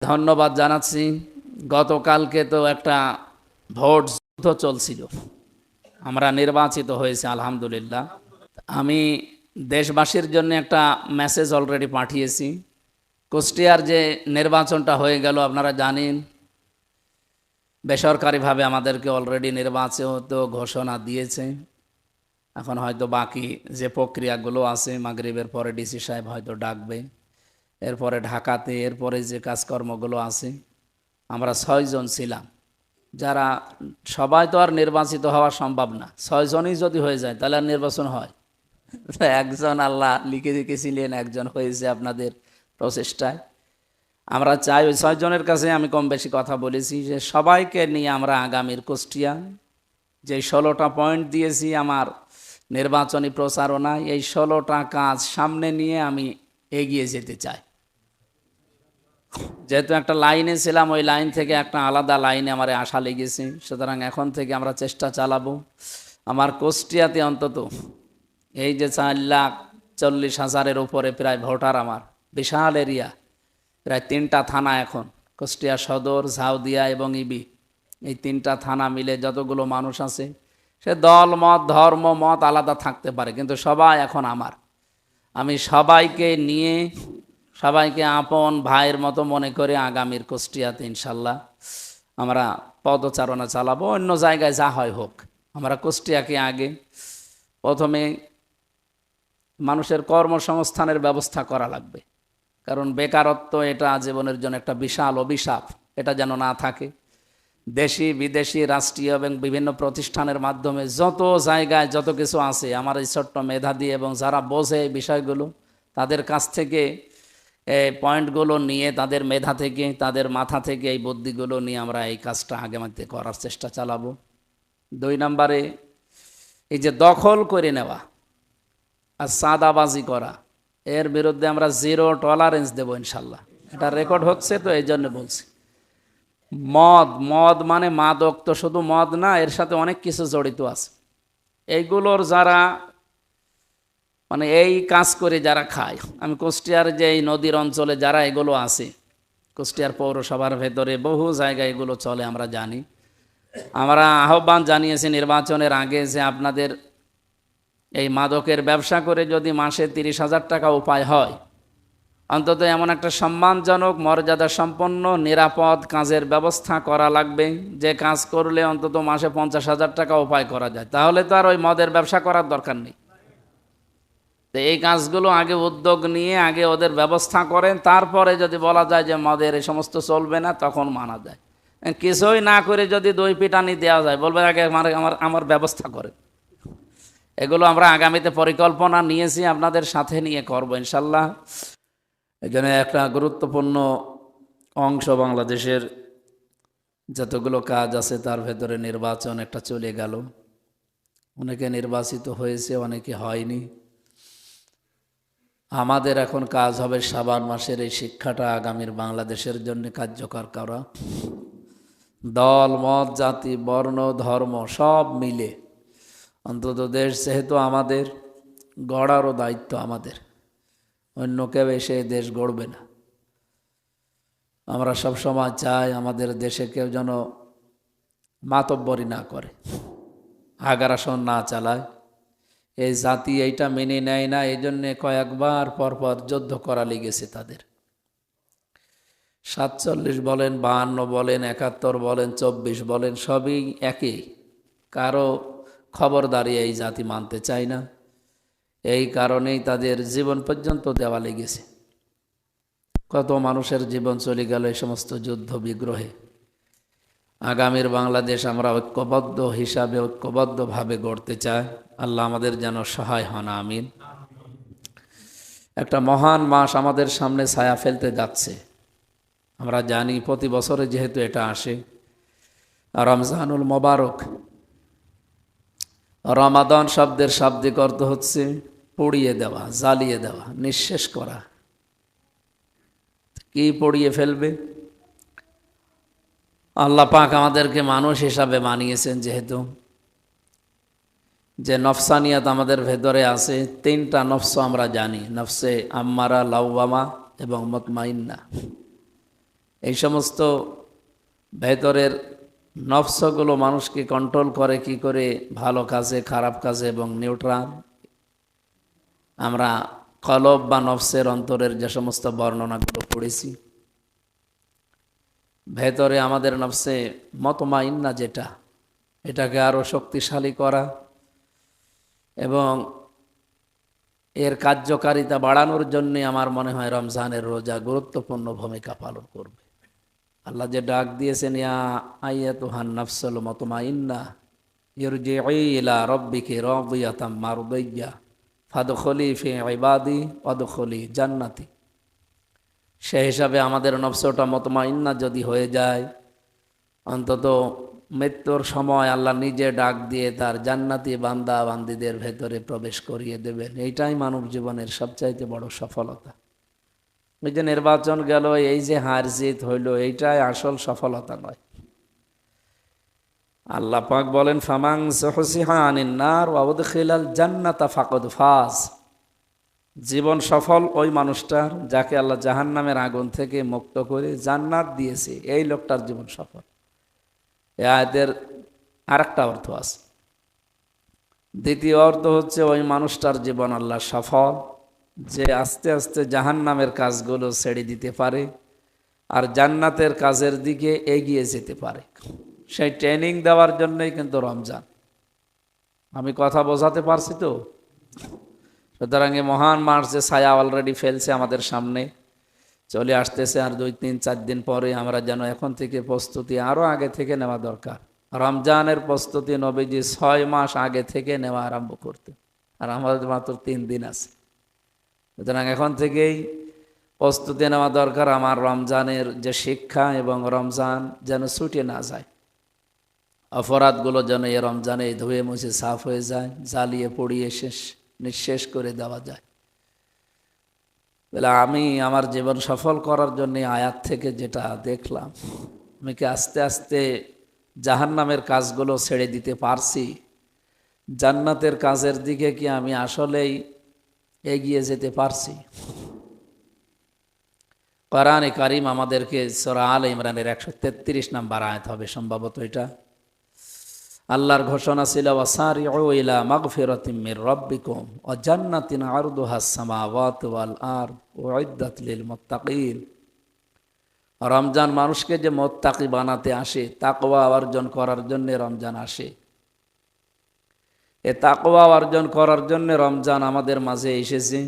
ধন্যবাদ জানাচ্ছি। গতকালকে তো একটা ভোট যুদ্ধ চলছিল, আমরা নির্বাচিত হয়েছি আলহামদুলিল্লাহ। আমি দেশবাসীর জন্য একটা মেসেজ অলরেডি পাঠিয়েছি। কুষ্টিয়ার যে নির্বাচনটা হয়ে গেল আপনারা জানেন, বেসরকারিভাবে আমাদেরকে অলরেডি নির্বাচিত ঘোষণা দিয়েছে। এখন হয়তো বাকি যে প্রক্রিয়াগুলো আছে, মাগরিবের পরে ডিসি সাহেব হয়তো ডাকবে, এরপরে ঢাকাতে, এরপরে যে কাজকর্মগুলো আছে। আমরা 6 জন ছিলাম, যারা সবাই তো আর নির্বাচিত হওয়া সম্ভব না। 6 জনই যদি হয়ে যায় তাহলে আর নির্বাচন হয়? একজন আল্লাহ লিখে রেখেছিলেন, একজন হয়েছে আপনাদের প্রচেষ্টায়। আমরা চাই ওই 6 জনের কাছে আমি কম বেশি কথা বলেছি যে সবাইকে নিয়ে আমরা আগামীর কুষ্টিয়া যে 16টা পয়েন্ট দিয়েছি আমার নির্বাচনী প্রচারণায়, এই 16টা কাজ সামনে নিয়ে আমি এগিয়ে যেতে চাই। যেহেতু একটা লাইনে ছিলাম, ওই লাইন থেকে একটা আলাদা লাইনে আমার আশা লেগেছে, সুতরাং এখন থেকে আমরা চেষ্টা চালাবো আমার কুষ্টিয়াতে অন্তত এই যে 4,40,000-এর উপরে প্রায় ভোটার, আমার বিশাল এরিয়া, প্রায় 3টা থানা এখন, কুষ্টিয়া সদর, ঝাউদিয়া এবং ইবি, এই 3টা থানা মিলে যতগুলো মানুষ আছে, সে দল মত ধর্ম মত আলাদা থাকতে পারে, কিন্তু সবাই এখন আমার। আমি সবাইকে নিয়ে, সবাইকে আপন ভাইয়ের মতো মনে করে আগামীর কুষ্টিয়াতে ইনশাল্লাহ আমরা পদচারণা চালাবো। অন্য জায়গায় যা হয় হোক, আমরা কুষ্টিয়াকে আগে প্রথমে মানুষের কর্মসংস্থানের ব্যবস্থা করা লাগবে, কারণ বেকারত্ব এটা জীবনের জন্য একটা বিশাল অভিশাপ, এটা যেন না থাকে। দেশি বিদেশি রাষ্ট্রীয় এবং বিভিন্ন প্রতিষ্ঠানের মাধ্যমে যত জায়গায় যত কিছু আছে, আমার এই ছোট্ট মেধা দিয়ে এবং যারা বোঝে এই বিষয়গুলো, তাদের কাছ থেকে এই পয়েন্টগুলো নিয়ে, তাদের মেধা থেকে, তাদের মাথা থেকে এই বুদ্ধিগুলো নিয়ে আমরা এই কাজটা আগেমাতে করার চেষ্টা চালাবো। 2 নম্বরে, এই যে দখল করে নেওয়া আর চাঁদাবাজি করা, এর বিরুদ্ধে আমরা 0 টলারেন্স দেবো ইনশাল্লাহ। এটা রেকর্ড হচ্ছে, তো এই জন্য বলছি। মদ, মদ মানে মাদক তো শুধু মদ না, এর সাথে অনেক কিছু জড়িত আছে। এইগুলোর যারা মানে এই কাজ করে যারা খায়, আমি কুষ্টিয়ার যে এই নদীর অঞ্চলে যারা এগুলো আছে, কুষ্টিয়ার পৌরসভার ভেতরে বহু জায়গায় এগুলো চলে, আমরা জানি। আমরা আহ্বান জানিয়েছি নির্বাচনের আগে যে আপনাদের এই মাদকের ব্যবসা করে যদি মাসে 30,000 টাকা উপায় হয়, অন্তত এমন একটা সম্মানজনক মর্যাদা সম্পন্ন নিরাপদ কাজের ব্যবস্থা করা লাগবে, যে কাজ করলে অন্তত মাসে 50,000 টাকা উপায় করা যায়। তাহলে তো আর ওই মদের ব্যবসা করার দরকার নেই। তো এই কাজগুলো আগে উদ্যোগ নিয়ে আগে ওদের ব্যবস্থা করেন, তারপরে যদি বলা যায় যে মদের এই সমস্ত চলবে না, তখন মানা যায়। কিছুই না করে যদি 2 পিটানি দেওয়া যায়, বলবে আগে আমার আমার আমার ব্যবস্থা করে। এগুলো আমরা আগামীতে পরিকল্পনা নিয়েছি, আপনাদের সাথে নিয়ে করবো ইনশাল্লাহ। এখানে একটা গুরুত্বপূর্ণ অংশ বাংলাদেশের যতগুলো কাজ আছে তার ভেতরে নির্বাচন একটা চলে গেল। অনেকে নির্বাচিত হয়েছে, অনেকে হয়নি। আমাদের এখন কাজ হবে শাবান মাসের এই শিক্ষাটা আগামীর বাংলাদেশের জন্য কার্যকর করা। দল মত জাতি বর্ণ ধর্ম সব মিলে অন্তত দেশ যেহেতু আমাদের, গড়ারও দায়িত্ব আমাদের, অন্য কেউ এসে দেশ গড়বে না। আমরা সব সময় চাই আমাদের দেশে কেউ যেন মাতব্বরি না করে, আগ্রাসন না চালায়। এই জাতি এইটা মেনে নেয় না, এই জন্যে কয়েকবার পরপর যুদ্ধ করা লেগেছে তাদের। 47 বলেন, 52 বলেন, 71 বলেন, 24 বলেন, সবই একই। কারো খবরদারি এই জাতি মানতে চায় না, এই কারণেই তাদের জীবন পর্যন্ত দেওয়া লেগেছে। কত মানুষের জীবন চলে গেল এই সমস্ত যুদ্ধ বিগ্রহে। আগামীর বাংলাদেশ আমরা ঐক্যবদ্ধ হিসাবে ঐক্যবদ্ধভাবে গড়তে চাই। আল্লাহ আমাদের যেন সহায় হন, আমিন। একটা মহান মাস আমাদের সামনে ছায়া ফেলতে যাচ্ছে। আমরা জানি প্রতি বছরে যেহেতু এটা আসে, রমজানুল মোবারক। রমাদান শব্দের শাব্দিক অর্থ হচ্ছে পুড়িয়ে দেওয়া, জ্বালিয়ে দেওয়া, নিঃশেষ করা। কি পুড়িয়ে ফেলবে? আল্লাহ পাক আমাদেরকে মানুষ হিসাবে বানিয়েছেন, যেহেতু যে নফসানিয়াত আমাদের ভেতরে আছে, 3টা নফস আমরা জানি, নফসে আম্মারা, লাওয়ামা এবং মুতমাইন্না। এই সমস্ত ভেতরের নফসগুলো মানুষকে কন্ট্রোল করে কি করে, ভালো কাজে, খারাপ কাজে এবং নিউট্রাল। আমরা কলব বা নফসের অন্তরের যে সমস্ত বর্ণনাগুলো পড়েছি, ভেতরে আমাদের নফসে মতমাইন্না যেটা, এটাকে আরও শক্তিশালী করা এবং এর কার্যকারিতা বাড়ানোর জন্য আমার মনে হয় রমজানের রোজা গুরুত্বপূর্ণ ভূমিকা পালন করবে। আল্লাহ যে ডাক দিয়েছেন, ইয়া আইয়াতুহান নাফসুল মুতমাইন্নাহ ইরজিই ইলা রাব্বিকি রাদিয়াতাম মারদিয়্যা ফাদখুলি ফি ইবাদি ওয়াদখুলি জান্নাতি। সেই হিসাবে আমাদের নফসটা মুতমাইন্না যদি হয়ে যায়, অন্তত মৃত্যুর সময় আল্লাহ নিজে ডাক দিয়ে তার জান্নাতি বান্দা বান্দীদের ভেতরে প্রবেশ করিয়ে দেবেন। এইটাই মানব জীবনের সবচাইতে বড় সফলতা। ওই যে নির্বাচন গেল, এই যে হার জিত হইল, এইটাই আসল সফলতা নয়। আল্লাহ পাক বলেন, ফামান যুহজিহা আনিন নার ওয়া উদখিলাল জান্নাতা ফাকাদ ফাজ। জীবন সফল ওই মানুষটার যাকে আল্লাহ জাহান্নামের আগুন থেকে মুক্ত করে জান্নাত দিয়েছে, এই লোকটার জীবন সফল। এই আয়াতের আরেকটা অর্থ আছে। দ্বিতীয় অর্থ হচ্ছে, ওই মানুষটার জীবন আল্লাহ সফল যে আস্তে আস্তে জাহান্নামের কাজগুলো ছেড়ে দিতে পারে আর জান্নাতের কাজের দিকে এগিয়ে যেতে পারে। সেই ট্রেনিং দেওয়ার জন্যই কিন্তু রমজান। আমি কথা বোঝাতে পারছি তো? সুতরাং এই মহান মাস যে ছায়া অলরেডি ফেলছে আমাদের সামনে, চলে আসতেছে, আর 2-3-4 দিন পরে আমরা যেন এখন থেকে প্রস্তুতি আরও আগে থেকে নেওয়া দরকার। রমজানের প্রস্তুতি নবীজি 6 মাস আগে থেকে নেওয়া আরম্ভ করতে, আর আমাদের মাত্র 3 দিন আছে। সুতরাং এখন থেকেই প্রস্তুতি নেওয়া দরকার আমার রমজানের যে শিক্ষা, এবং রমজান যেন ছুটে না যায়। অপরাধগুলো যেন এই রমজানে ধুয়ে মুছে সাফ হয়ে যায়, জ্বালিয়ে পড়িয়ে নিঃশেষ করে দেওয়া যায়। বলে আমি আমার জীবন সফল করার জন্য আয়াত থেকে যেটা দেখলাম, আমি কি আস্তে আস্তে জাহান্নামের কাজগুলো ছেড়ে দিতে পারছি? জান্নাতের কাজের দিকে কি আমি আসলেই এগিয়ে যেতে পারছি? কোরআনে কারীম আমাদেরকে সূরা আলে ইমরানের 133 নম্বর আয়াত হবে সম্ভবত এটা। আল্লাহর ঘোষণা ছিল, ওয়াসারিউ ইলা মাগফিরাতিম মির রাব্বিকুম ওয়া জান্নাতিন আরদুহাস সামাওয়াতু ওয়াল আরদ উইদ্দাত লিল মুত্তাকিন। রমজান মানুষকে যে মুত্তাকি বানাতে আসে, তাকওয়া অর্জন করার জন্য রমজান আসে। এ তাকওয়া অর্জন করার জন্য রমজান আমাদের মাঝে এসেছে।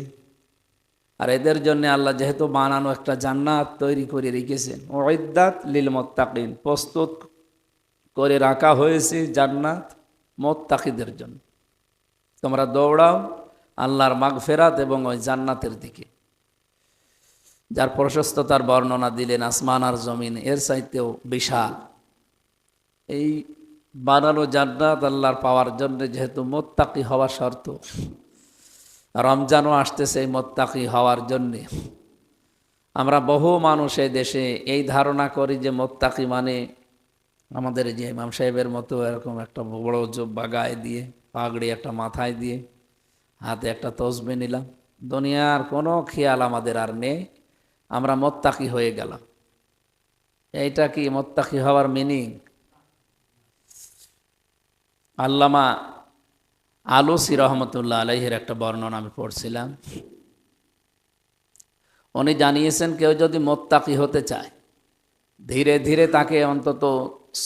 আর এদের জন্য আল্লাহ যেহেতু বানানো একটা জান্নাত তৈরি করে রেখেছেন, উইদ্দাত লিল মুত্তাকিন, প্রস্তুত করে রাখা হয়েছে জান্নাত মুত্তাকিদের জন্য। তোমরা দৌড়াও আল্লাহর মাগফিরাত এবং ওই জান্নাতের দিকে, যার প্রশস্ততার বর্ণনা দিলেন আসমান আর জমিন এর চাইতেও বিশাল। এই বানানো জান্নাত আল্লাহর পাওয়ার জন্য যেহেতু মুত্তাকি হওয়া শর্ত, রমজানও আসতেছে এই মুত্তাকি হওয়ার জন্যে। আমরা বহু মানুষ এই দেশে এই ধারণা করি যে মুত্তাকি মানে আমাদের যে ইমাম সাহেবের মতো এরকম একটা বড় জুব্বা গায়ে দিয়ে, পাগড়ি একটা মাথায় দিয়ে, হাতে একটা তসবিহ নিলাম, দুনিয়ার কোনো খেয়াল আমাদের আর নেই, আমরা মুত্তাকি হয়ে গেলাম। এইটা কি মুত্তাকি হওয়ার মিনিং? আল্লামা আলুসি রহমতুল্লাহ আলাইহির একটা বর্ণনা আমি পড়ছিলাম। উনি জানিয়েছেন, কেউ যদি মুত্তাকি হতে চায়, ধীরে ধীরে তাকে অন্তত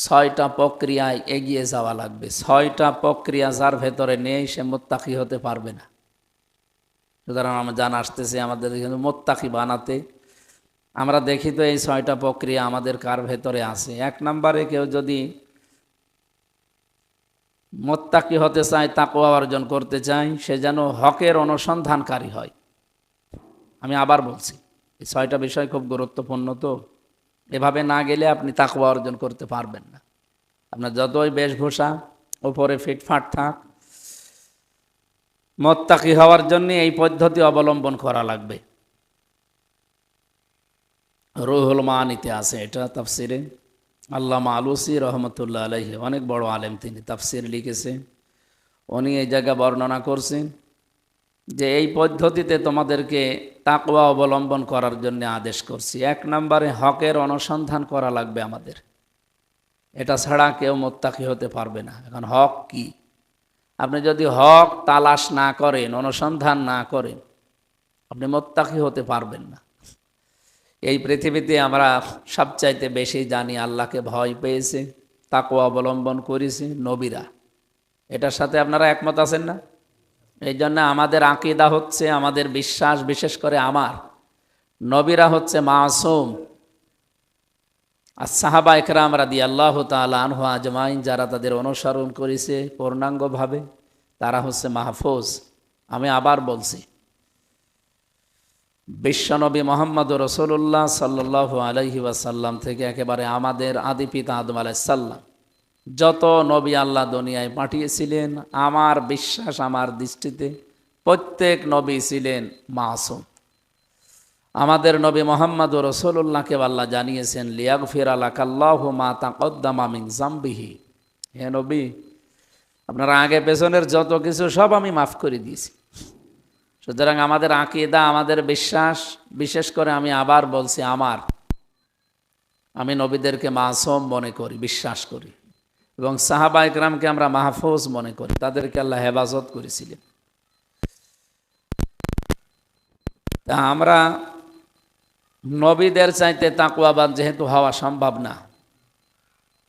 6টা প্রক্রিয়ায় এগিয়ে যাওয়া লাগবে। 6টা প্রক্রিয়া যার ভেতরে নেই সে মুত্তাকি হতে পারবে না। সুতরাং আমরা জানা আসতেছে আমাদের এখানে মুত্তাকি বানাতে, আমরা দেখি তো এই 6টা প্রক্রিয়া আমাদের কার ভেতরে আছে। 1 নম্বরে কেউ যদি মুত্তাকি হতে চায়, তাকওয়া অর্জন করতে চায়, সে যেন হকের অনুসন্ধানকারী হয়। আমি আবার বলছি, এই 6টা বিষয় খুব গুরুত্বপূর্ণ। তো এভাবে না গেলে আপনি তাকওয়া অর্জন করতে পারবেন না। আপনার যতই বেশভূষা উপরে ফিটফাট থাক, মুত্তাকি হওয়ার জন্য এই পদ্ধতি অবলম্বন করা লাগবে। রুহুল মানিতে আছে এটা তাফসিরে। আল্লামা আলুসি রহমতুল্লাহ আলাইহি অনেক বড় আলেম, তিনি তাফসির লিখেছে। উনি এই জায়গা বর্ণনা করছেন যে এই পদ্ধতিতে তোমাদেরকে তাকওয়া অবলম্বন করার জন্য আদেশ করছি। 1 নম্বরে হকের অনুসন্ধান করা লাগবে আমাদের, এটা ছাড়া কেউ মুত্তাকি হতে পারবে না। এখন হক কি? আপনি যদি হক তালাশ না করেন, অনুসন্ধান না করেন, আপনি মুত্তাকি হতে পারবেন না। এই পৃথিবীতে আমরা সবচাইতে বেশি জানি আল্লাহকে ভয় পেয়েছে, তাকওয়া অবলম্বন করেছে নবীরা। এটার সাথে আপনারা একমত আছেন না? এই জন্য আমাদের আকীদা হচ্ছে, আমাদের বিশ্বাস, বিশেষ করে আমার, নবীরা হচ্ছে মাসুম। আর সাহাবা একরাম রাদিয়াল্লাহু তাআলা আনহু আজমাইন, যারা তাদের অনুসরণ করেছে পূর্ণাঙ্গভাবে, তারা হচ্ছে মাহফুজ। আমি আবার বলছি, বিশ্বনবী মোহাম্মদ রাসূলুল্লাহ সাল্লাল্লাহু আলাইহি ওয়াসাল্লাম থেকে একেবারে আমাদের আদি পিতা আদম আলাইহিস সালাম, যত নবী আল্লাহ দুনিয়ায় পাঠিয়েছিলেন, আমার বিশ্বাস, আমার দৃষ্টিতে প্রত্যেক নবী ছিলেন মাসুম। আমাদের নবী মোহাম্মদ রাসূলুল্লাহকে আল্লাহ জানিয়েছেন, লিয়াগফিরা লাকাল্লাহু মা তাকদ্দামা মিন যামবিহি, হে নবী, আপনারা আগে পেছনের যত কিছু সব আমি মাফ করে দিয়েছি। সুতরাং আমাদের আকীদা, আমাদের বিশ্বাস, বিশেষ করে আমি আবার বলছি, আমি নবীদেরকে মাসুম মনে করি, বিশ্বাস করি, এবং সাহাবা একরামকে আমরা মাহফুজ মনে করি, তাদেরকে আল্লাহ হেফাজত করেছিলেন। তা আমরা নবীদের চাইতে তাকওয়াবান যেহেতু হওয়া সম্ভব না,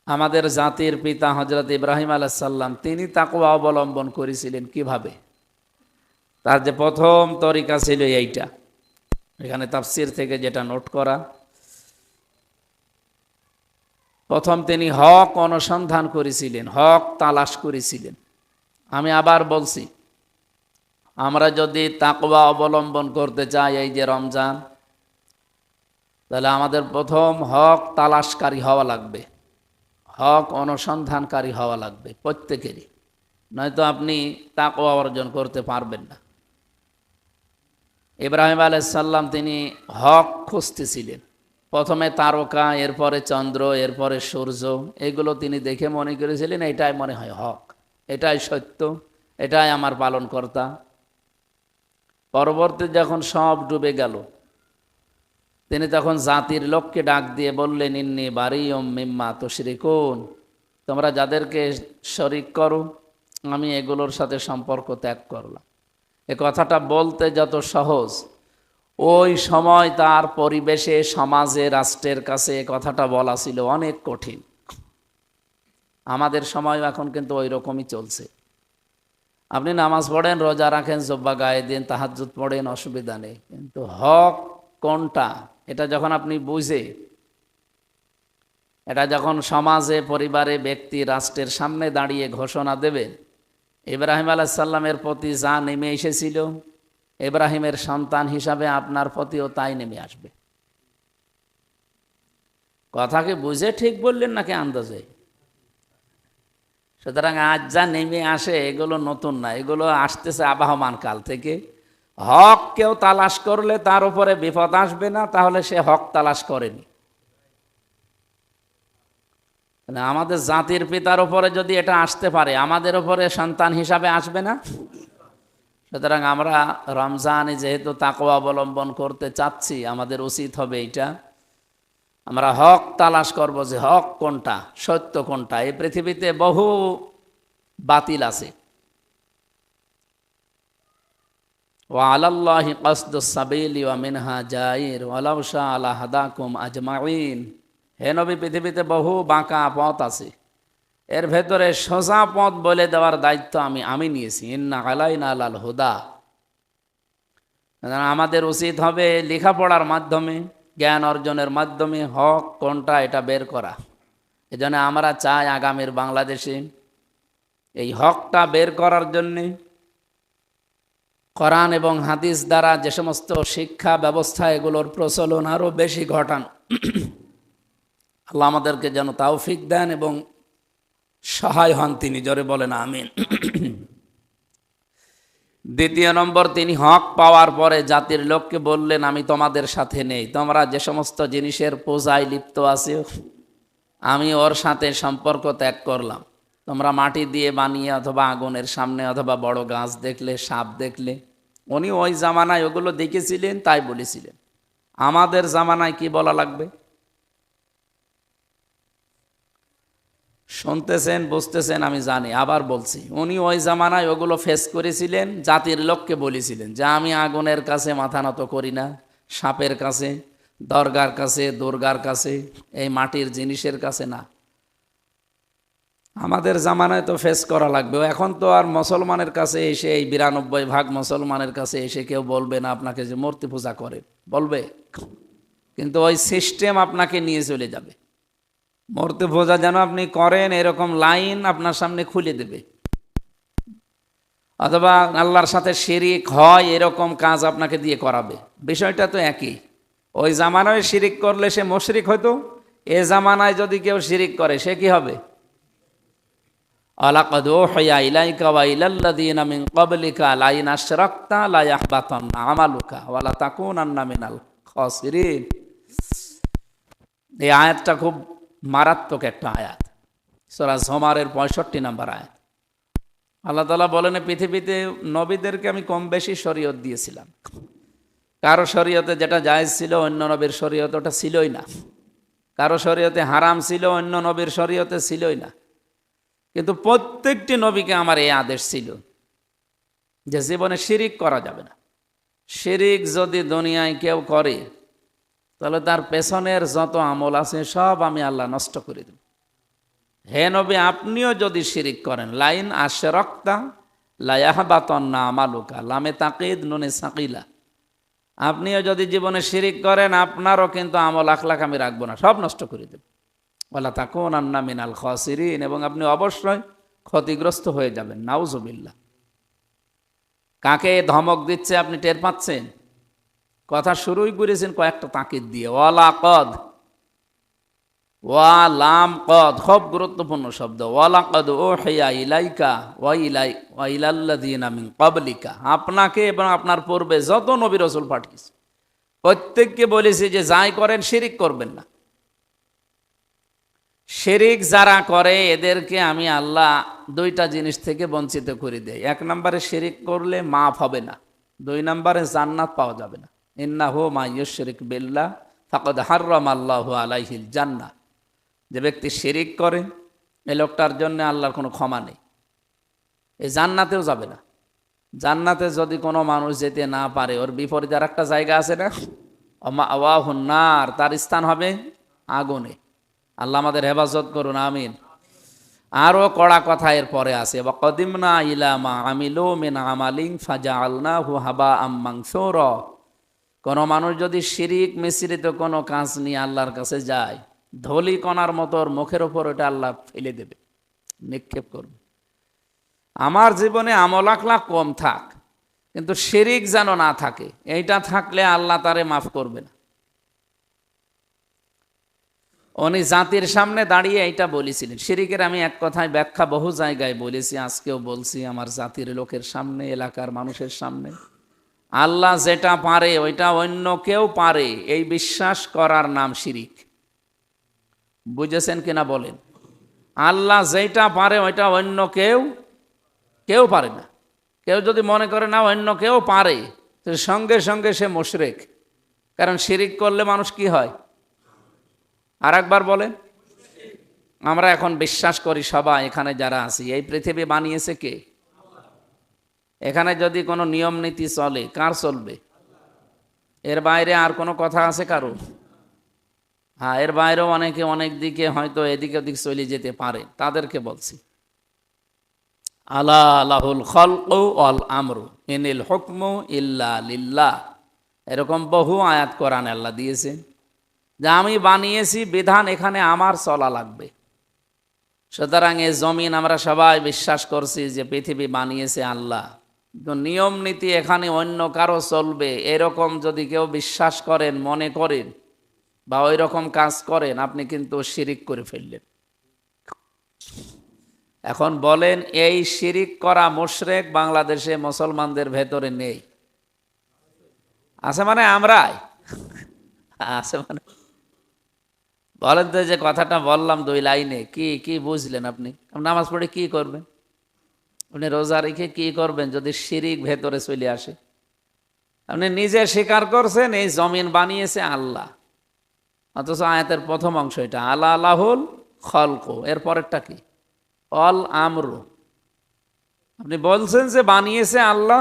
আমাদের জাতির পিতা হযরত ইব্রাহিম আলাইহিস সালাম, তিনি তাকওয়া অবলম্বন করেছিলেন কিভাবে? তার যে প্রথম তরিকা ছিল এইটা, এখানে তাফসীর থেকে যেটা নোট করা, প্রথম তিনি হক অনুসন্ধান করেছিলেন, হক তালাশ করেছিলেন। আমি আবার বলছি, আমরা যদি তাকওয়া অবলম্বন করতে চাই এই যে রমজান, তাহলে আমাদের প্রথম হক তালাশকারী হওয়া লাগবে, হক অনুসন্ধানকারী হওয়া লাগবে প্রত্যেকেরই, নয়তো আপনি তাকওয়া অর্জন করতে পারবেন না। ইব্রাহিম আলাইহিস সালাম তিনি হক খুঁজতেছিলেন, প্রথমে তারকা, এরপরে চন্দ্র, এরপরে সূর্য, এগুলো তিনি দেখে মনে করেছিলেন এটাই মনে হয় হক, এটাই সত্য, এটাই আমার পালনকর্তা। পরবর্তী যখন সব ডুবে গেল, তিনি তখন জাতির লোককে ডাক দিয়ে বললেন, ইন্নী বারিউম মিম্মা তুশরিকুন, তোমরা যাদেরকে শরিক করো, আমি এগুলোর সাথে সম্পর্ক ত্যাগ করলাম। এ কথাটা বলতে যত সহজ, ওই সময় তার পরিবেশে, সমাজে, রাষ্ট্রের কাছে এ কথাটা বলা ছিল অনেক কঠিন। আমাদের সময় এখন কিন্তু ওই রকমই চলছে। আপনি নামাজ পড়েন, রোজা রাখেন, জুব্বা গায়ে দেন, তাহাজ্জুদ পড়েন, অসুবিধা নেই, কিন্তু হক কোনটা এটা যখন আপনি বুঝে, এটা যখন সমাজে, পরিবারে, ব্যক্তি, রাষ্ট্রের সামনে দাঁড়িয়ে ঘোষণা দেবেন, ইব্রাহিম আলাইহিস সালামের প্রতি যা নেমে এসেছিল, ইব্রাহিমের সন্তান হিসাবে আপনার প্রতিও তাই নেমে আসবে। কথাকে বুঝে ঠিক বললেন নাকি আন্দাজে? সুতরাং আজ যা নেমে আসে এগুলো নতুন না, এগুলো আসতেছে আবহমান কাল থেকে। হক কেউ তালাশ করলে তার উপরে বিপদ আসবে না, তাহলে সে হক তালাশ করেনি। আমাদের জাতির পিতার উপরে যদি এটা আসতে পারে, আমাদের উপরে সন্তান হিসাবে আসবে না? সুতরাং আমরা রমজানে যেহেতু তাকওয়া অবলম্বন করতে চাচ্ছি, আমাদের উচিত হবে এইটা, আমরা হক তালাশ করব যে হক কোনটা, সত্য কোনটা। এই পৃথিবীতে বহু বাতিল আছে। ওয়া আলাল্লাহি কাসদুস সাবিলি ওয়া মিনহা জাইর ওয়ালাউ শাআ লাহাদাকুম আজমাইন, হে নবী, পৃথিবীতে বহু বাঁকা পথ আছে, এর ভেতরে সোজা পথ বলে দেওয়ার দায়িত্ব আমি নিয়েছি। ইন্না আলাইনা লাল হুদা। আমাদের উচিত হবে লেখাপড়ার মাধ্যমে, জ্ঞান অর্জনের মাধ্যমে হক কোনটা এটা বের করা। এজন্য আমরা চাই আগামীর বাংলাদেশে এই হকটা বের করার জন্যে কোরআন এবং হাদিস দ্বারা যে সমস্ত শিক্ষা ব্যবস্থা, এগুলোর প্রচলন আরও বেশি ঘটান। আল্লাহ আমাদেরকে যেন তৌফিক দেন এবং সহায় হন তিনি, জোরে বলেন আমিন। দ্বিতীয় নম্বর, তিনি হক পাওয়ার পরে জাতির লোককে বললেন, আমি তোমাদের সাথে নেই, তোমরা যে সমস্ত জিনিসের পূজায় লিপ্ত আছে, আমি ওর সাথে সম্পর্ক ত্যাগ করলাম। তোমরা মাটি দিয়ে বানিয়ে অথবা আগুনের সামনে অথবা বড় গাছ দেখলে, সাপ দেখলে, উনি ওই জামানায় ওগুলো দেখেছিলেন, তাই বলেছিলেন। আমাদের জামানায় কি বলা লাগবে? শুনতেছেন, বুঝতেছেন, আমি জানি, আবার বলছি, উনি ওই জামানায় ওগুলো ফেস করেছিলেন, জাতির লোককে বলেছিলেন যে আমি আগুনের কাছে মাথা নত করি না, সাপের কাছে, দরগার কাছে, দুর্গার কাছে, এই মাটির জিনিসের কাছে না। আমাদের জামানায় তো ফেস করা লাগবে। এখন তো আর মুসলমানের কাছে এসে, এই 92% মুসলমানের কাছে এসে কেউ বলবে না আপনাকে যে মূর্তি পূজা করে, বলবে? কিন্তু ওই সিস্টেম আপনাকে নিয়ে চলে যাবে। মূর্তি পূজা যেন আপনি করেন এরকম লাইন আপনার সামনে খুলে দেবে, অথবা আল্লাহর সাথে শিরিক হয় এরকম কাজ আপনাকে দিয়ে করাবে। বিষয়টা তো একই। ওই জামানায় শিরিক করলে সে মুশরিক হতো, এ জামানায় যদি কেউ শিরিক করে সে কি হবে? আলাকাদ ওহিয়া ইলাইকা ওয়া ইলাল্লাযীনা মিন ক্বাবলিকা লা ইন আশরাকতা লা ইয়াহবাতান্না আমালুকা ওয়া লা তাকুনান্না মিনাল খাসিরিন। এই আয়াতটা খুব মারাত্মক একটা আয়াত, সূরা যুমারের 65 নম্বর আয়াত। আল্লাহ তাআলা বলেন, পৃথিবীতে নবীদেরকে আমি কম বেশি শরীয়ত দিয়েছিলাম। কারো শরীয়তে যেটা জায়েজ ছিল অন্য নবীর শরীয়তে ওটা ছিলই না। কারো শরীয়তে হারাম ছিল অন্য নবীর শরীয়তে ছিলই না। কিন্তু প্রত্যেকটি নবীকে আমার এই আদেশ ছিল যে জীবনে শিরিক করা যাবে না। শিরিক যদি দুনিয়ায় কেউ করে তাহলে তার পেছনের যত আমল আছে সব আমি আল্লাহ নষ্ট করে দেব। হে নবী, আপনিও যদি শিরিক করেন, লাইন আশরাকতা লা ইয়াহবাতান্না আমালুকা, লামে তাকিদ নুনে সাকিলা, আপনিও যদি জীবনে শিরিক করেন আপনারও কিন্তু আমল আখলাক আমি রাখবো না, সব নষ্ট করে দেব। ওয়ালা তাকুনান্না মিনাল খাসিরিন, এবং আপনি অবশ্যই ক্ষতিগ্রস্ত হয়ে যাবেন। নাউজুবিল্লাহ। কাকে ধমক দিচ্ছে আপনি টের পাচ্ছেন? কথা শুরুই করেছেন কয়েকটা তাকিদ দিয়ে, ওয়ালা কদ, ওয়া লাম কদ, খুব গুরুত্বপূর্ণ শব্দ। ওয়ালা কদ ওহিয়া ইলাইকা ওয়া ইলাল্লাযীনা মিন ক্বাবলিকা, আপনাকে এবং আপনার পূর্বে যত নবী রাসূল পাঠিয়েছে প্রত্যেককে বলেছে যে যাই করেন শিরিক করবেন না। শিরিক যারা করে এদেরকে আমি আল্লাহ দুইটা জিনিস থেকে বঞ্চিত করে দেয়। এক নম্বরে শিরিক করলে মাফ হবে না, দুই নম্বরে জান্নাত পাওয়া যাবে না। ইন্নাহু মান ইউশরিক বিল্লাহ ফাকাদ হাররামাল্লাহু আলাইহিল জান্নাহ। যে ব্যক্তি শিরিক করে এই লোকটার জন্য আল্লাহর কোনো ক্ষমা নেই, এই জান্নাতেও যাবে না। জান্নাতে যদি কোনো মানুষ যেতে না পারে, ওর বিপরীতে আর একটা জায়গা আছে না, মাওয়াহুন নার, তার স্থান হবে আগুনে। আল্লাহ আমাদের হেফাজত করুন, আমিন। আরও কড়া কথা এর পরে আছে, ওয়াকাদিমনা ইলা মা আমিলু মিন আমালিন ফাজআলনাহু হাবাআম মানসুরা। কোনো মানুষ যদি শিরিক মিশ্রিত কোনো কাজ নিয়ে আল্লাহর কাছে যায়, ধলি কণার মতো ওর মুখের ওপর ওটা আল্লাহ ফেলে দেবে, নিক্ষেপ করবে। আমার জীবনে আমল আখলাক কম থাক, কিন্তু শিরিক যেন না থাকে, এইটা থাকলে আল্লাহ তারে মাফ করবে না। উনি জাতির সামনে দাঁড়িয়ে এইটা বলেছিলেন। শিরিকের আমি এক কথায় ব্যাখ্যা বহু জায়গায় বলেছি, আজকেও বলছি আমার জাতির লোকের সামনে, এলাকার মানুষের সামনে। আল্লাহ যেটা পারে ওইটা অন্য কেউ পারে, এই বিশ্বাস করার নাম শিরিক। বুঝেছেন কিনা বলেন? আল্লাহ যেটা পারে ওইটা অন্য কেউ পারে না। কেউ যদি মনে করে না অন্য কেউ পারে, তো সঙ্গে সঙ্গে সে মুশরিক। কারণ শিরিক করলে মানুষ কি হয়? আর একবার বলেন। আমরা এখন বিশ্বাস করি সবাই এখানে যারা আছি, এই পৃথিবী বানিয়েছে কে? এখানে যদি কোনো নিয়ম নীতি চলে, কার চলবে? এর বাইরে আর কোনো কথা আছে কারো? হ্যাঁ, এর বাইরেও অনেকে অনেক দিকে হয়তো এদিক ওদিক চলে যেতে পারে, তাদেরকে বলছি আলা লাহুল খালকু ওয়াল আমরু ইনিল হুকমু ইল্লা লিল্লাহ। এরকম বহু আয়াত কোরআনে আল্লাহ দিয়েছে যে আমি বানিয়েছি, বিধান এখানে আমার চলা লাগবে। সুতরাং এই জমিন আমরা সবাই বিশ্বাস করছি যে পৃথিবী বানিয়েছে আল্লাহ, কিন্তু নিয়ম নীতি এখানে অন্য কারো চলবে, এরকম যদি কেউ বিশ্বাস করেন, মনে করেন বা ওই রকম কাজ করেন, আপনি কিন্তু শিরিক করে ফেললেন। এখন বলেন, এই শিরিক করা মুশরিক বাংলাদেশে মুসলমানদের ভেতরে নেই? আছে মানে আমরাই আছে মানে? বলেন তো, যে কথাটা বললাম দুই লাইনে, কি বুঝলেন আপনি? নামাজ পড়ে কি করবেন? আপনি রোজা রেখে কি করবেন যদি শিরিক ভেতরে চলে আসে? আপনি নিজে স্বীকার করছেন এই জমিন বানিয়েছে আল্লাহ, অথচ আয়াতের প্রথম অংশ এটা আলা আলাহুল খলক, এর পরেরটা কি অল আমরু। আপনি বলছেন যে বানিয়েছে আল্লাহ,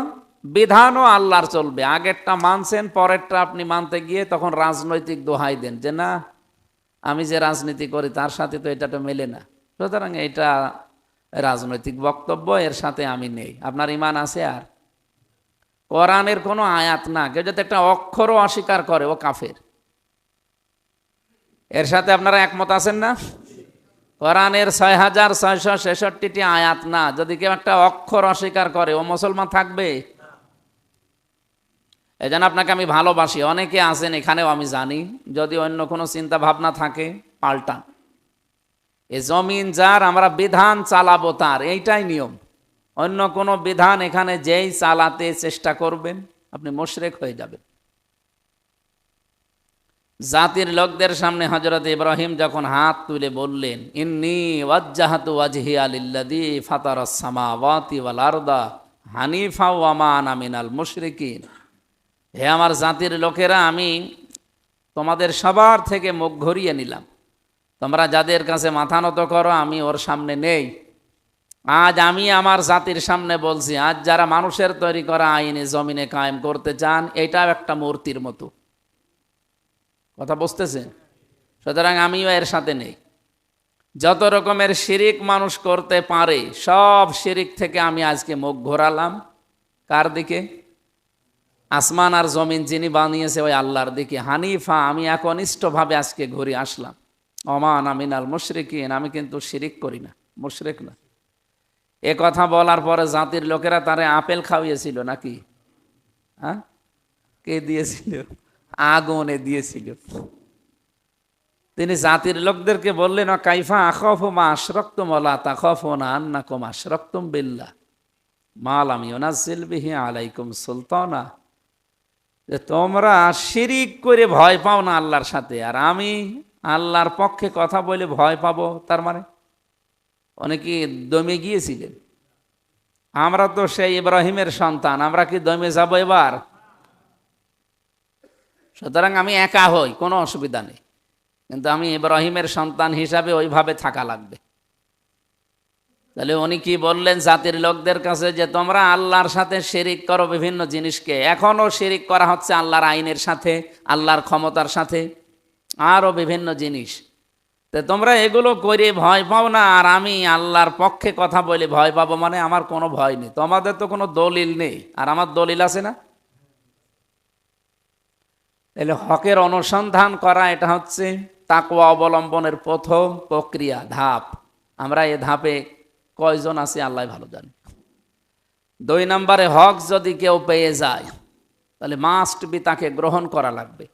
বিধানও আল্লাহর চলবে, আগেরটা মানছেন, পরেরটা আপনি মানতে গিয়ে তখন রাজনৈতিক দোহাই দেন যে না আমি যে রাজনীতি করি তার সাথে তো এটা তো মেলে না, সুতরাং এটা রাজনৈতিক বক্তব্য, এর সাথে আমি নেই। আপনার ঈমান আছে? আর কোরআনের কোনো আয়াত না, কেউ যদি একটা অক্ষরও অস্বীকার করে ও কাফের। এর সাথে আপনারা একমত আছেন না? কোরআনের ৬,৬৬৬টি আয়াত না, যদি কেউ একটা অক্ষর অস্বীকার করে ও মুসলমান থাকবে? এই জন্য আপনাকে আমি ভালোবাসি, অনেকে আছেন এখানেও আমি জানি, যদি অন্য কোনো চিন্তা ভাবনা থাকে পাল্টান। এ জমিন যার, আমরা বিধান চালাবো তার, এইটাই নিয়ম। অন্য কোনো বিধান এখানে যেই চালাতে চেষ্টা করবেন আপনি মুশরিক হয়ে যাবেন। জাতির লোকদের সামনে হযরত ইব্রাহিম যখন হাত তুলে বললেন ইন্নী ওয়াজ্জাহাতু ওয়াজহিয়া লিল্লাযী ফাতারাস সামাওয়াতি ওয়াল আরদা হানিফা ওয়া মা আনা মিনাল মুশরিকিন, হে আমার জাতির লোকেরা, আমি তোমাদের সবার থেকে মুখ ঘুরিয়ে নিলাম, তোমরা যাদের কাছে মাথা নত করো আমি ওর সামনে নেই। আজ আমি আমার জাতির সামনে বলছি, আজ যারা মানুষের তৈরি করা আইনে জমিনে কায়েম করতে চান, এটাও একটা মূর্তির মতো। কথা বুঝতেছেন? সুতরাং আমিও এর সাথে নেই। যত রকমের শিরিক মানুষ করতে পারে সব শিরিক থেকে আমি আজকে মুখ ঘোরালাম। কার দিকে? আসমান আর জমিন যিনি বানিয়েছে ওই আল্লাহর দিকে। হানিফা, আমি একনিষ্ঠভাবে আজকে ঘুরে আসলাম। ওমান আমিনাল মুশরিকিন, আমি কিন্তু শিরিক করি না, মুশরিক না। এ কথা বলার পরে জাতির লোকেরা তারে আপেল খাওয়িয়েছিল নাকি? হ্যাঁ, কে দিয়েছিল? আগুনে দিয়েছিল। তিনি জাতির লোকদেরকে বললেন কাইফা আখাফু মা আশরাকতুম ওয়া লা তাখাফুনা আন্নাকুম আশরাকতুম বিল্লাহ মা লাম ইউনাজ্জিল বিহি আলাইকুম সুলতানা, যে তোমরা শিরিক করে ভয় পাও না আল্লাহর সাথে, আর আমি আল্লাহর পক্ষে কথা বলে ভয় পাবো, তার মানে অনেকে দমে গিয়েছিলেন। আমরা তো সেই ইব্রাহিমের সন্তান, আমরা কি দমে যাব এবার? সুতরাং আমি একা হই, কোনো অসুবিধা নেই, কিন্তু আমি ইব্রাহিমের সন্তান হিসাবে ওইভাবে থাকা লাগবে। তাহলে উনি কি বললেন জাতির লোকদের কাছে, যে তোমরা আল্লাহর সাথে শিরিক করো বিভিন্ন জিনিসকে, এখনো শিরিক করা হচ্ছে আল্লাহর আইনের সাথে, আল্লাহর ক্ষমতার সাথে, আরও বিভিন্ন জিনিস। তো তোমরা এগুলো করে ভয় পাও না, আর আমি আল্লাহর পক্ষে কথা বলে ভয় পাবো, মানে আমার কোনো ভয় নেই। তোমাদের তো কোনো দলিল নেই, আর আমার দলিল আছে না? তাহলে হকের অনুসন্ধান করা, এটা হচ্ছে তাকওয়া অবলম্বনের প্রথম প্রক্রিয়া, ধাপ। আমরা এ ধাপে কয়জন আছি আল্লাহ ভালো জানে। 2 নম্বরে, হক যদি কেউ পেয়ে যায় তাহলে মাস্ট বি তাকে গ্রহণ করা লাগবে।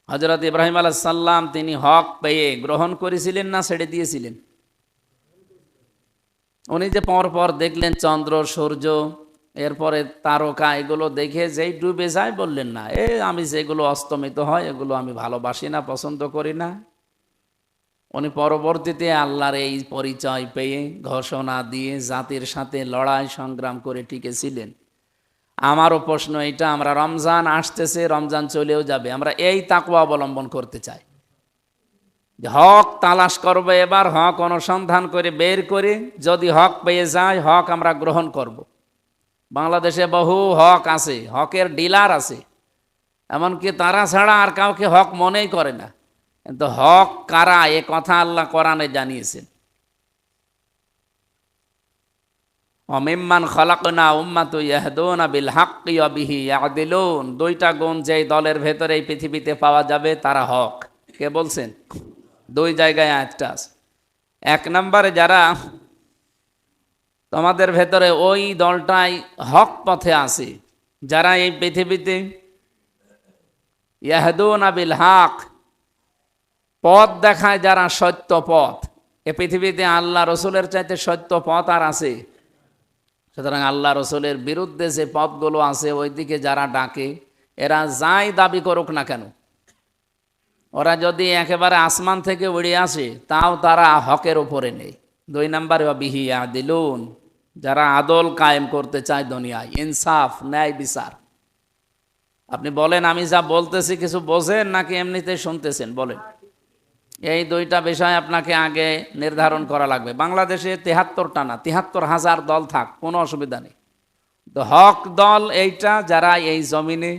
হযরত ইব্রাহিম আলাইহিস সালাম তিনি হক পেয়ে গ্রহণ করেছিলেন না ছেড়ে দিয়েছিলেন? উনি যে পরপর দেখলেন চন্দ্র সূর্য, এরপরে তারকা, এগুলো দেখে যেই ডুবে যায় বললেন না আমি যেগুলো অস্তমিত হয় এগুলো আমি ভালোবাসি না, পছন্দ করি না। উনি পরবর্তীতে আল্লাহর এই পরিচয় পেয়ে ঘোষণা দিয়ে জাতির সাথে লড়াই সংগ্রাম করে টিকেছিলেন। আমারও প্রশ্ন এটা, আমরা রমজান আসতেছে, রমজান চলেও যাবে, আমরা এই তাকওয়া অবলম্বন করতে চাই, হক তালাশ করবো এবার, হক অনুসন্ধান করে বের করে যদি হক পেয়ে যায় হক আমরা গ্রহণ করব। বাংলাদেশে বহু হক আছে, হকের ডিলার আছে, এমনকি তারা ছাড়া আর কাউকে হক মনেই করে না। কিন্তু হক কারা এ কথা আল্লাহ কোরআনে জানিয়েছেন। অমিম্মান খলাকনা উম্মাতু ইয়াহদুনা বিল হাক্কি ওয়া বিহি ইয়াদিলুন, 2টা গুণ যেই দলের ভেতরে এই পৃথিবীতে পাওয়া যাবে তারা হক। কে বলছেন? 2 জায়গায় আয়াতটা আছে। 1 নম্বরে, যারা তোমাদের ভেতরে ওই দলটাই হক পথে আছে, যারা এই পৃথিবীতে ইয়াহদুনা বিল হক, পথ দেখায় যারা সত্য পথ। এ পৃথিবীতে আল্লাহ রসুলের চাইতে সত্য পথ আর আছে? সুতরাং আল্লাহ রসুলের বিরুদ্ধে যে পথগুলো আছে ওই দিকে যারা ডাকে, এরা যাই দাবি করুক না কেন, ওরা যদি একেবারে আসমান থেকে উড়ে আসে তাও তারা হকের উপরে নেই। 2 নম্বরে বিহি ইয়াদিলুন, যারা আদল কায়েম করতে চায় দুনিয়ায়, ইনসাফ, ন্যায় বিচার, আপনি বলেন আমি যা বলতেছি কিছু বোঝেন নাকি এমনিতে শুনতেছেন বলেন। এই দুইটা বিষয় আপনাকে আগে নির্ধারণ করা লাগবে। বাংলাদেশে 73টা না 73,000 দল থাক, কোনো অসুবিধা নেই। তো হক দল এইটা, যারা এই জমিনে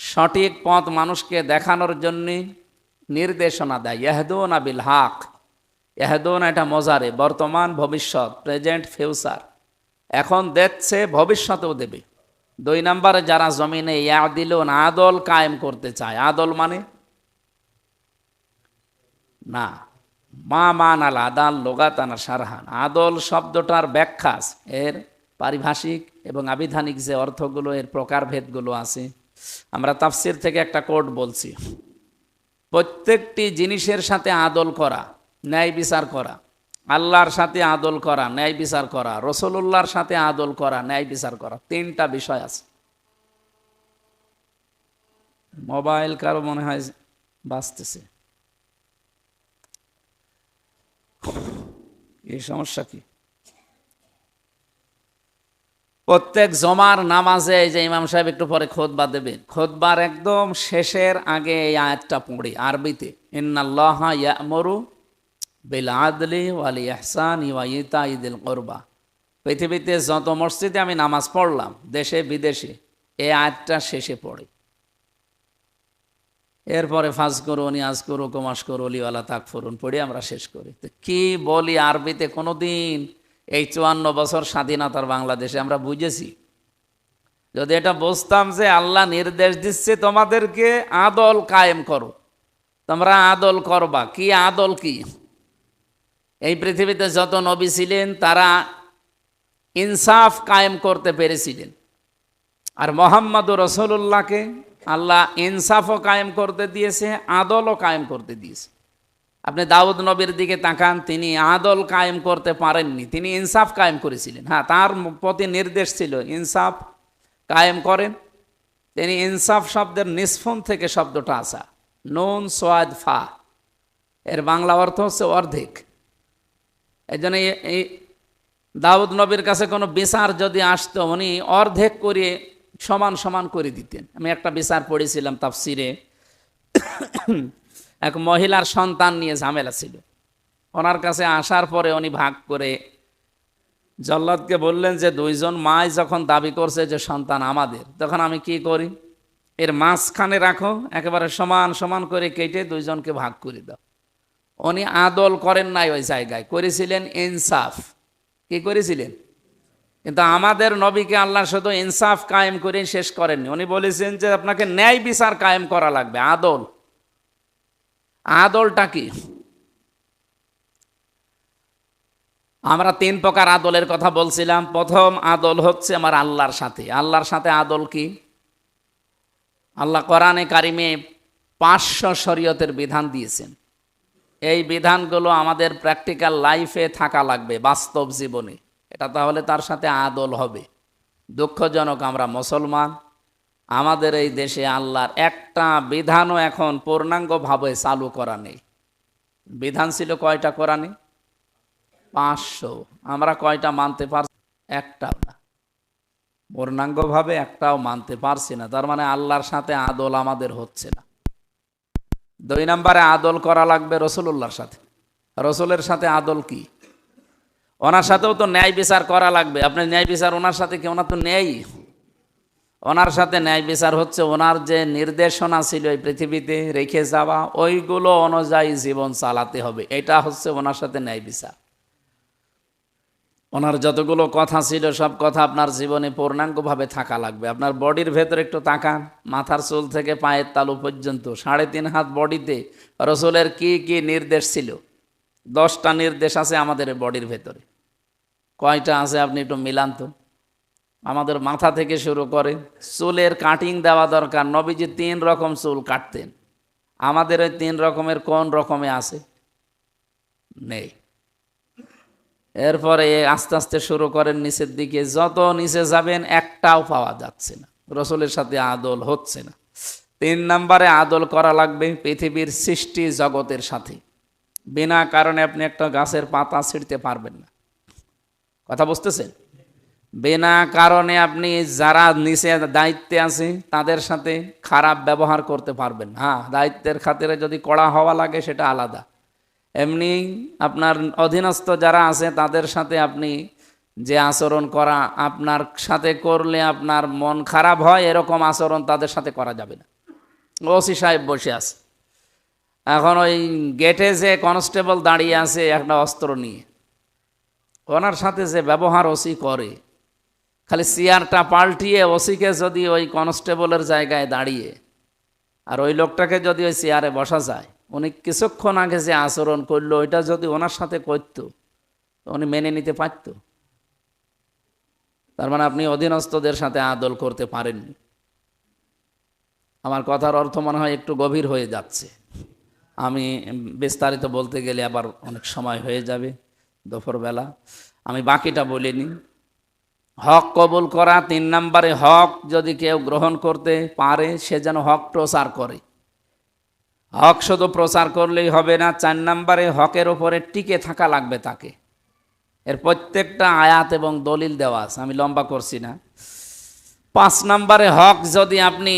সঠিক পথ মানুষকে দেখানোর জন্য নির্দেশনা দেয়। ইয়াহদুনা বিল হক, ইয়াহদুনা এটা মজারে, বর্তমান ভবিষ্যৎ, প্রেজেন্ট ফিউচার, এখন দেখছে ভবিষ্যতেও দেবে। 2 নম্বরে যারা জমিনে ইয়াদিলুন আদল কায়েম করতে চায়। আদল মানে না মা মান আল আদাল লোগাতানা সারহান, আদল শব্দটার ব্যাখ্যা এর পারিভাষিক এবং আবিধানিক যে অর্থগুলো, এর প্রকারভেদগুলো আছে। আমরা তাফসির থেকে একটা কোড বলছি। প্রত্যেকটি জিনিসের সাথে আদল করা, ন্যায় বিচার করা, আল্লাহর সাথে আদল করা, ন্যায় বিচার করা, রসুলুল্লাহর সাথে আদল করা, ন্যায় বিচার করা, 3টা বিষয় আছে। মোবাইল কারো মনে হয় বাজতেছে, এই সমস্যা কি? প্রত্যেক জমার নামাজে এই যে ইমাম সাহেব একটু পরে খুতবা দেবেন, খুতবার একদম শেষের আগে এই আয়াতটা পড়ি আরবিতে, ইন্নাল্লাহা ইয়া'মুরু বিল আদলি ওয়াল ইহসানি ওয়া ইতাইযিল কুরবা। পৃথিবীতে যত মসজিদে আমি নামাজ পড়লাম দেশে বিদেশে, এই আয়াতটা শেষে পড়ে। এরপরে ফাজকুরুনি আযকুরুকুম ওয়াশকুরুলি ওয়ালা তাকফুরুন পড়ে আমরা শেষ করি। তো কি বলি আরবিতে কোনোদিন এই 54 বছর স্বাধীনতার বাংলাদেশে আমরা বুঝেছি? যদি এটা বুঝতাম যে আল্লাহ নির্দেশ দিচ্ছে তোমাদেরকে আদল কায়েম করো, তোমরা আদল করবা। কি আদল কি? এই পৃথিবীতে যত নবী ছিলেন তারা ইনসাফ কায়েম করতে পেরেছিলেন, আর মুহাম্মদুর রাসূলুল্লাহকে আল্লাহ ইনসাফও কায়েম করতে দিয়েছে, আদলও কায়েম করতে দিয়েছে। আপনি দাউদ নবীর দিকে তাকান, তিনি আদল কায়েম করতে পারেননি, তিনি ইনসাফ কায়েম করেছিলেন। হ্যাঁ, তার প্রতি নির্দেশ ছিল ইনসাফ কায়েম করেন। তিনি ইনসাফ শব্দের নিষ্ফুন থেকে শব্দটা আসা, নুন সোয়াদ ফা, এর বাংলা অর্থ হচ্ছে অর্ধেক। এই জন্য এই দাউদ নবীর কাছে কোনো বিচার যদি আসতো, উনি অর্ধেক করে সমান সমান করে দিতেন। আমি একটা বিচার পড়েছিলাম তাফসিরে, এক মহিলার সন্তান নিয়ে ঝামেলা ছিল। ওনার কাছে আসার পরে উনি ভাগ করে জল্লাদকে বললেন যে 2 জন মাই যখন দাবি করছে যে সন্তান আমাদের, তখন আমি কি করি, এর মাঝখানে রাখো, একেবারে সমান সমান করে কেটে 2 জনকে ভাগ করে দাও। উনি আদল করেন নাই, ওই জায়গায় করেছিলেন ইনসাফ। কি করেছিলেন? কিন্তু আমাদের নবীকে আল্লাহ শুধু ইনসাফ কায়েম করে শেষ করেননি, উনি বলেছেন যে আপনাকে ন্যায় বিচার কায়েম করা লাগবে। আদল, আদলটা কি? আমরা 3 প্রকার আদলের কথা বলছিলাম। প্রথম আদল হচ্ছে আমার আল্লাহর সাথে। আল্লাহর সাথে আদল কি? আল্লাহ কোরআনে কারিমে 500 শরীয়তের বিধান দিয়েছেন। এই বিধানগুলো আমাদের প্র্যাকটিক্যাল লাইফে থাকা লাগবে, বাস্তব জীবনে। এটা তাহলে তার সাথে আদল হবে। দুঃখজনক, আমরা মুসলমান, আমাদের এই দেশে আল্লাহর একটা বিধানও এখন পূর্ণাঙ্গভাবে চালু করা নেই। বিধান ছিল কয়টা কোরআনে? 500। আমরা কয়টা মানতে পারছি? একটাও না, পূর্ণাঙ্গভাবে একটাও মানতে পারছি না। তার মানে আল্লাহর সাথে আদল আমাদের হচ্ছে না। 2 নম্বরে আদল করা লাগবে রসুলুল্লাহর সাথে। রসুলের সাথে আদল কি? ওনার সাথেও তো ন্যায় বিচার করা লাগবে। আপনার ন্যায় বিচার ওনার সাথে কি? ওনার তো ন্যায়, ওনার সাথে ন্যায় বিচার হচ্ছে ওনার যে নির্দেশনা ছিল এই পৃথিবীতে রেখে যাওয়া, ওইগুলো অনুযায়ী জীবন চালাতে হবে। এটা হচ্ছে ওনার সাথে ন্যায় বিচার। ওনার যতগুলো কথা ছিল সব কথা আপনার জীবনে পূর্ণাঙ্গভাবে থাকা লাগবে। আপনার বডির ভেতরে একটু তাকান, মাথার চুল থেকে পায়ের তালু পর্যন্ত 3.5 হাত বডিতে রসুলের কি কি নির্দেশ ছিল? 10টা নির্দেশ আছে আমাদের বডির ভেতরে। কয়টা আছে আপনি একটু মিলান তো। আমাদের মাথা থেকে শুরু করে চুলের কাটিং দেওয়া দরকার। নবীজি 3 রকম চুল কাটতেন, আমাদের ওই 3 রকমের কোন রকমে আছে? নেই। এরপরে আস্তে আস্তে শুরু করেন নিচের দিকে, যত নিচে যাবেন একটাও পাওয়া যাচ্ছে না, রসুলের সাথে আদল হচ্ছে না। 3 নম্বরে আদল করা লাগবে পৃথিবীর সৃষ্টি জগতের সাথে। বিনা কারণে আপনি একটা গাছের পাতা ছিঁড়তে পারবেন না। কথা বুঝতেছেন? বিনা কারণে আপনি যারা নিচে দায়িত্বে আছে তাদের সাথে খারাপ ব্যবহার করতে পারবেন। হ্যাঁ, দায়িত্বের খাতিরে যদি কড়া হওয়া লাগে সেটা আলাদা। এমনি আপনার অধীনস্থ যারা আছে তাদের সাথে আপনি যে আচরণ করা আপনার সাথে করলে আপনার মন খারাপ হয়, এরকম আচরণ তাদের সাথে করা যাবে না। ওসি সাহেব বসে আছে, এখন ওই গেটে যে কনস্টেবল দাঁড়িয়ে আছে একটা অস্ত্র নিয়ে, ওনার সাথে যে ব্যবহার ওসি করে, খালি চেয়ারটা পাল্টিয়ে ওসিকে যদি ওই কনস্টেবলের জায়গায় দাঁড়িয়ে আর ওই লোকটাকে যদি ওই চেয়ারে বসা যায়, উনি কিছুক্ষণ আগে যে আচরণ করলো ওইটা যদি ওনার সাথে করতো উনি মেনে নিতে পারত? তার মানে আপনি অধীনস্থদের সাথে আদল করতে পারেননি। আমার কথার অর্থ মনে হয় একটু গভীর হয়ে যাচ্ছে। আমি বিস্তারিত বলতে গেলে আবার অনেক সময় হয়ে যাবে দুপুরবেলা, আমি বাকিটা বলিনি। হক কবুল করা 3 নম্বরে, হক যদি কেউ গ্রহণ করতে পারে সে যেন হক প্রচার করে। হক শুধু প্রচার করলেই হবে না, 4 নম্বরে হকের ওপরে টিকে থাকা লাগবে তাকে। এর প্রত্যেকটা আয়াত এবং দলিল দেওয়া আছে, আমি লম্বা করছি না। 5 নম্বরে হক যদি আপনি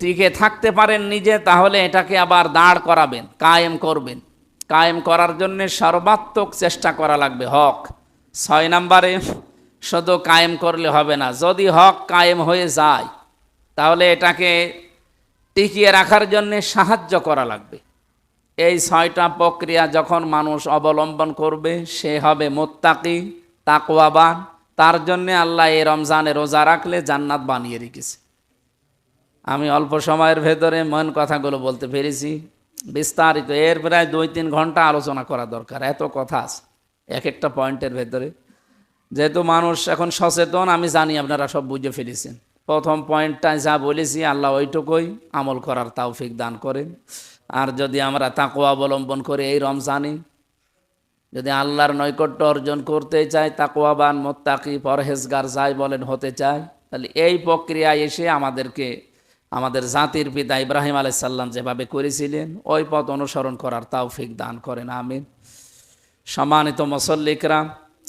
টিকে থাকতে পারেন নিজে, তাহলে এটাকে আবার দাঁড় করাবেন, কায়েম করবেন। কায়েম করার জন্য সর্বাত্মক চেষ্টা করা লাগবে হক। 6 নম্বরে শুধু কায়েম করলে হবে না, যদি হক কায়েম হয়ে যায় তাহলে এটাকে টিকিয়ে রাখার জন্য সাহায্য করা লাগবে। এই 6টা প্রক্রিয়া যখন মানুষ অবলম্বন করবে সে হবে মুত্তাকি, তাকওয়াবান। তার জন্যে আল্লাহ এই রমজানে রোজা রাখলে জান্নাত বানিয়ে রেখেছে। আমি অল্প সময়ের ভেতরে মন কথাগুলো বলতে পেরেছি বিস্তারিত। এর প্রায় 2-3 ঘন্টা আলোচনা করা দরকার, এত কথা আছে এক একটা পয়েন্টের ভেতরে। যেহেতু মানুষ এখন সচেতন, আমি জানি আপনারা সব বুঝে ফেলেছেন। প্রথম পয়েন্টটায় যা বলেছি আল্লাহ ওইটুকুই আমল করার তৌফিক দান করেন। আর যদি আমরা তাকওয়া অবলম্বন করে এই রমজানে যদি আল্লাহর নৈকট্য অর্জন করতে চাই, তাকওয়াবান, মুত্তাকি, পরহেজগার যাই বলেন হতে চাই, তাহলে এই প্রক্রিয়ায় এসে আমাদেরকে আমাদের জাতির পিতা ইব্রাহিম আলাইহিস সালাম যেভাবে করেছিলেন ওই পথ অনুসরণ করার তৌফিক দান করেন, আমিন। সম্মানিত মুসল্লিকরাম,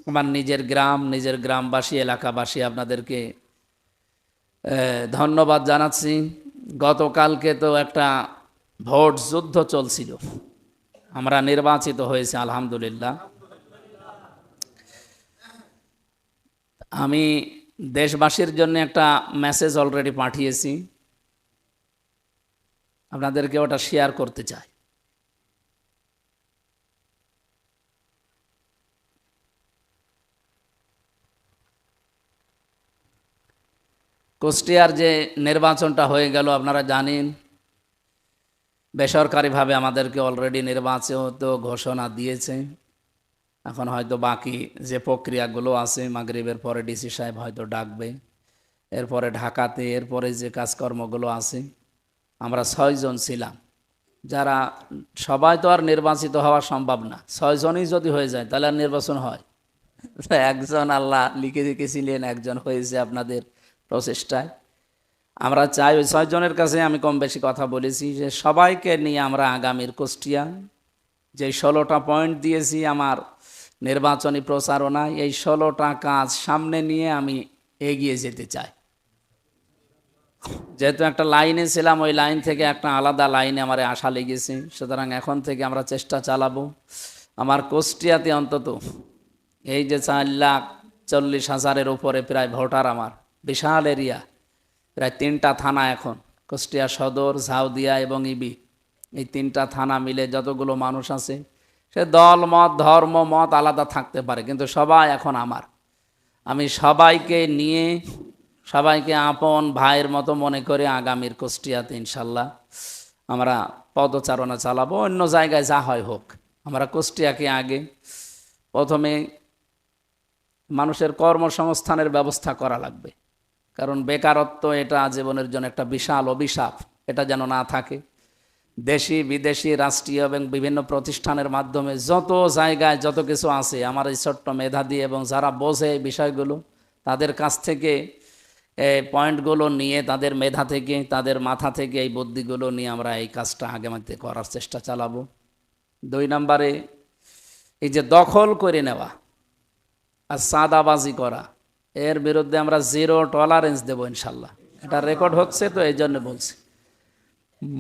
আমার নিজের গ্রাম, নিজের গ্রামবাসী, এলাকাবাসী, আপনাদেরকে ধন্যবাদ জানাচ্ছি। গতকালকে তো একটা ভোট যুদ্ধ চলছিল, আমরা নির্বাচিত হয়েছি আলহামদুলিল্লাহ। আমি দেশবাসীর জন্য একটা মেসেজ অলরেডি পাঠিয়েছি, আপনাদেরকে ওটা শেয়ার করতে চাই। কুষ্টিয়ার যে নির্বাচনটা হয়ে গেল আপনারা জানেন, বেসরকারিভাবে আমাদেরকে অলরেডি নির্বাচিত ঘোষণা দিয়েছে। এখন হয়তো বাকি যে প্রক্রিয়াগুলো আছে, মাগরিবের পরে ডিসি সাহেব হয়তো ডাকবে, এরপরে ঢাকাতে, এরপরে যে কাজকর্মগুলো আছে। আমরা 6 জন ছিলাম, যারা সবাই তো আর নির্বাচিত হওয়া সম্ভব না। 6 জনই যদি হয়ে যায় তাহলে আর নির্বাচন হয়? একজন আল্লাহ লিখে রেখেছিলেন, একজন হয়েছে আপনাদের প্রচেষ্টায়। আমরা চাই ওই 6 জনের কাছে আমি কম বেশি কথা বলেছি যে সবাইকে নিয়ে আমরা আগামীর কুষ্টিয়া যে 16টা পয়েন্ট দিয়েছি আমার নির্বাচনী প্রচারণায়, এই 16টা কাজ সামনে নিয়ে আমি এগিয়ে যেতে চাই। যেহেতু একটা লাইনে ছিলাম, ওই লাইন থেকে একটা আলাদা লাইনে আমার আশা লেগেছে, সুতরাং এখন থেকে আমরা চেষ্টা চালাবো আমার কুষ্টিয়াতে অন্তত এই যে 4,40,000-এর উপরে প্রায় ভোটার, আমার বিশাল এরিয়া, প্রায় 3টা থানা এখন, কুষ্টিয়া সদর, ঝাউদিয়া এবং ইবি, এই 3টা থানা মিলে যতগুলো মানুষ আছে, সে দল মত ধর্ম মত আলাদা থাকতে পারে, কিন্তু সবাই এখন আমার। আমি সবাইকে নিয়ে, সবাইকে আপন ভাইয়ের মতো মনে করে আগামীর কুষ্টিয়াতে ইনশাল্লাহ আমরা পদচারণা চালাবো। অন্য জায়গায় যা হয় হোক, আমরা কুষ্টিয়াকে আগে প্রথমে মানুষের কর্মসংস্থানের ব্যবস্থা করা লাগবে, কারণ বেকারত্ব এটা জীবনের জন্য একটা বিশাল অভিশাপ, এটা যেন না থাকে। দেশি বিদেশি রাষ্ট্রীয় এবং বিভিন্ন প্রতিষ্ঠানের মাধ্যমে যত জায়গায় যত কিছু আছে, আমার এই ছোট্ট মেধা দিয়ে এবং যারা বোঝে এই বিষয়গুলো, তাদের কাছ থেকে এই পয়েন্টগুলো নিয়ে, তাদের মেধা থেকে, তাদের মাথা থেকে এই বুদ্ধিগুলো নিয়ে আমরা এই কাজটা আগামীতে করার চেষ্টা চালাবো। 2 নম্বরে এই যে দখল করে নেওয়া আর চাঁদাবাজি করা, এর বিরুদ্ধে আমরা জিরো টলারেন্স দেবো ইনশাল্লাহ। এটা রেকর্ড হচ্ছে তো এই জন্য বলছি।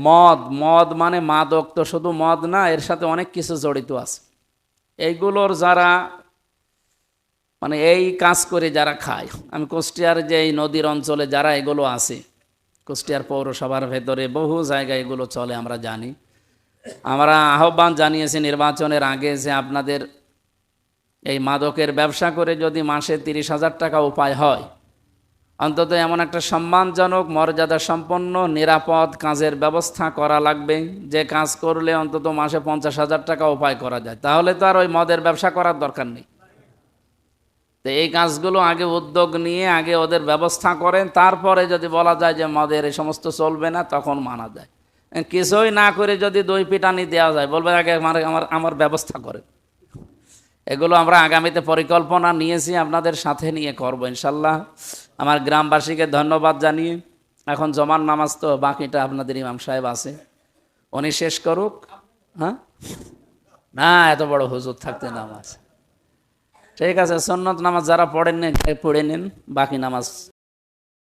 মদ, মদ মানে মাদক তো শুধু মদ না, এর সাথে অনেক কিছু জড়িত আছে। এইগুলোর যারা মানে এই কাজ করে যারা খায়, আমি কুষ্টিয়ার যে এই নদীর অঞ্চলে যারা এগুলো আছে, কুষ্টিয়ার পৌরসভার ভেতরে বহু জায়গায় এগুলো চলে আমরা জানি। আমরা আহ্বান জানিয়েছি নির্বাচনের আগে যে আপনাদের এই মাদকের ব্যবসা করে যদি মাসে 30,000 টাকা উপায় হয়, অন্তত এমন একটা সম্মানজনক মর্যাদা সম্পন্ন নিরাপদ কাজের ব্যবস্থা করা লাগবে, যে কাজ করলে অন্তত মাসে 50,000 টাকা উপায় করা যায়। তাহলে তো আর ওই মদের ব্যবসা করার দরকার নেই। তো এই কাজগুলো আগে উদ্যোগ নিয়ে আগে ওদের ব্যবস্থা করেন, তারপরে যদি বলা যায় যে মদের এই সমস্ত চলবে না, তখন মানা যায়। কিছুই না করে যদি দই পিটানি দেওয়া যায়, বলবে আগে আমার আমার আমার ব্যবস্থা করেন। এগুলো আমরা আগামীতে পরিকল্পনা নিয়েছি, আপনাদের সাথে নিয়ে করবো ইনশাল্লাহ। আমার গ্রামবাসীকে ধন্যবাদ জানিয়ে এখন জমান নামাজ তো বাকিটা আপনাদের ইমাম সাহেব আছে, উনি শেষ করুক। হ্যাঁ, না এত বড় হুজুর থাকতে নামাজ ঠিক আছে। সুন্নত নামাজ যারা পড়েন পড়ে নেন, বাকি নামাজ